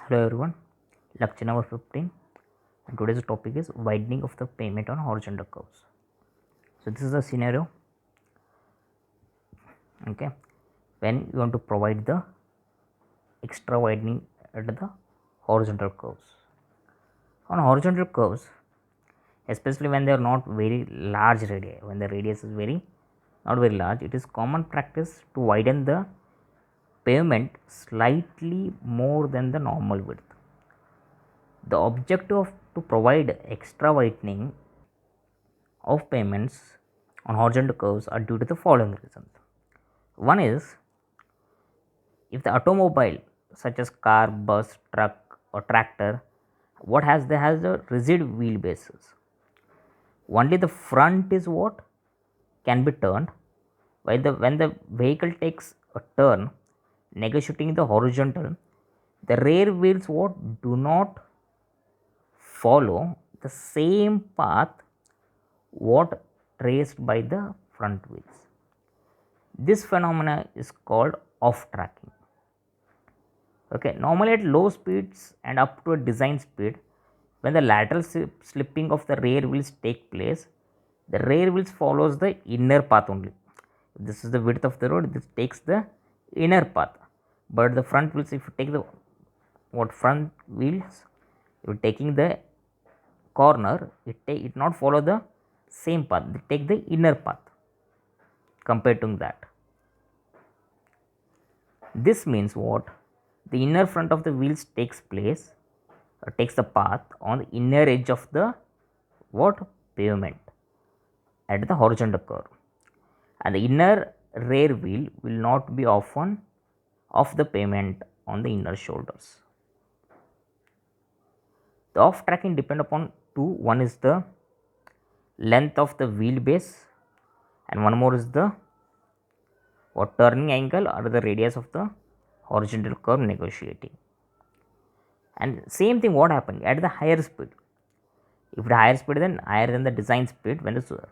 Hello everyone, lecture number 15, and today's topic is widening of the pavement on horizontal curves. So this is a scenario, okay, when you want to provide the extra widening at the horizontal curves. On horizontal curves, especially when they are not very large radii, when the radius is not very large, it is common practice to widen the pavement slightly more than the normal width. The objective of to provide extra widening of pavements on horizontal curves are due to the following reasons. One is, if the automobile such as car, bus, truck or tractor, what has they has the rigid wheelbases. Only the front is what can be turned, while when the vehicle takes a turn negotiating the horizontal, the rear wheels what do not follow the same path what traced by the front wheels. This phenomena is called off tracking. Okay, normally at low speeds and up to a design speed, when the lateral slipping of the rear wheels take place, the rear wheels follows the inner path only. This is the width of the road, this takes the inner path, but the front wheels, if you take the front wheels, you are taking the corner, it not follow the same path, they take the inner path compared to that. This means what? The inner front of the wheels takes the path on the inner edge of the pavement at the horizontal curve, and the inner rear wheel will not be often off the pavement on the inner shoulders. The off tracking depend upon two. One is the length of the wheelbase, and one more is the turning angle or the radius of the horizontal curve negotiating. And same thing what happened at the higher speed. If the higher speed, then higher than the design speed, when the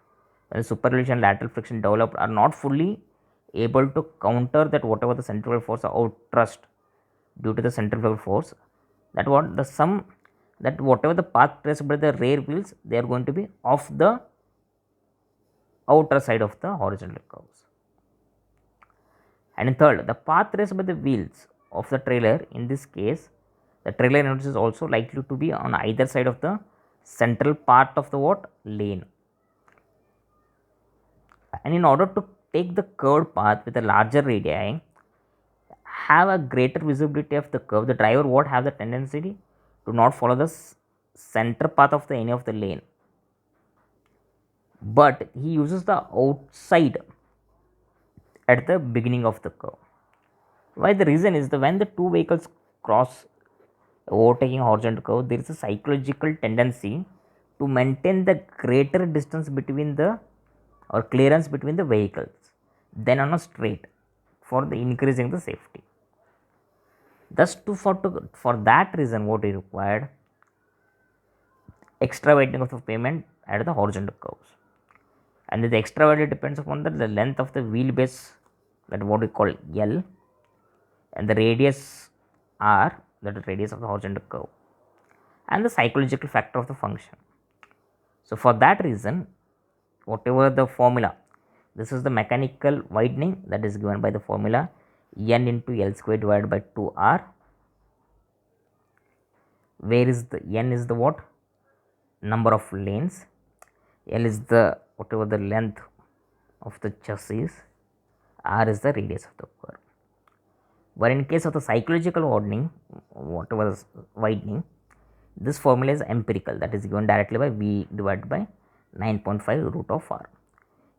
superposition lateral friction developed are not fully able to counter that whatever the centrifugal force or thrust due to the centrifugal force, that whatever the path traced by the rear wheels, they are going to be off the outer side of the horizontal curves. And third, the path traced by the wheels of the trailer, in this case the trailer units is also likely to be on either side of the central part of the lane. And in order to take the curved path with a larger radii, have a greater visibility of the curve, the driver have the tendency to not follow the center path of any of the lane, but he uses the outside at the beginning of the curve. Why? The reason is that when the two vehicles cross overtaking horizontal curve, there is a psychological tendency to maintain the greater distance between the clearance between the vehicles than on a straight, for the increasing the safety. Thus, for that reason, what is required? Extra widening of the pavement at the horizontal curves, and the extra widening depends upon the length of the wheelbase, that what we call L, and the radius R, that is radius of the horizontal curve, and the psychological factor of the function. So for that reason, whatever the formula, this is the mechanical widening that is given by the formula n into L square divided by 2R, where is the n is the number of lanes, L is the whatever the length of the chassis, R is the radius of the curve. But in case of the psychological widening, whatever is widening, this formula is empirical, that is given directly by V divided by 9.5 root of R.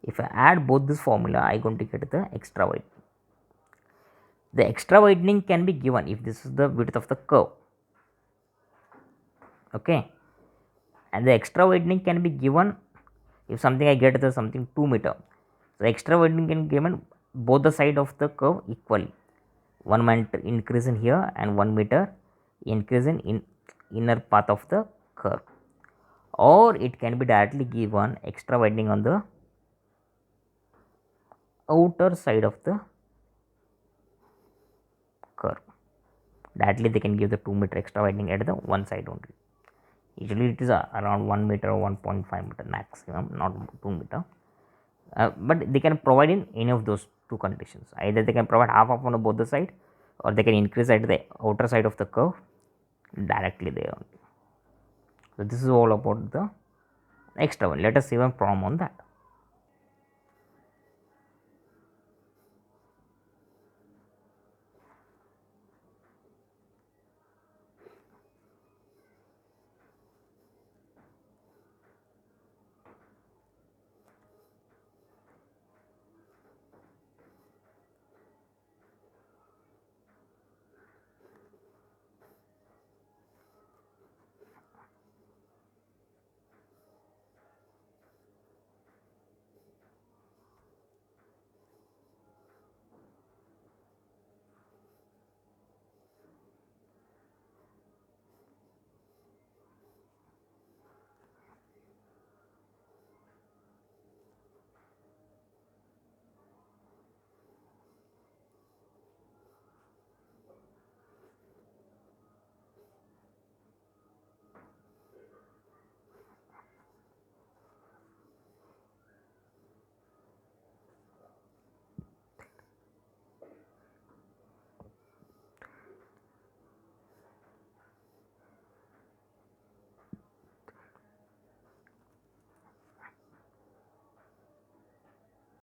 If I add both this formula, I am going to get the extra widening. The extra widening can be given if this is the width of the curve, okay, and the extra widening can be given if something I get the something 2 meter. So extra widening can be given both the side of the curve equally, 1 meter increase in here and 1 meter increase in inner path of the curve, or it can be directly given extra widening on the outer side of the curve. directly they can give the 2 meter extra widening at the one side only. Usually it is around 1 meter or 1.5 meter maximum, not 2 meter. But they can provide in any of those two conditions. Either they can provide half of on both the side, or they can increase at the outer side of the curve directly there only. So this is all about the extra one. Let us see one problem on that.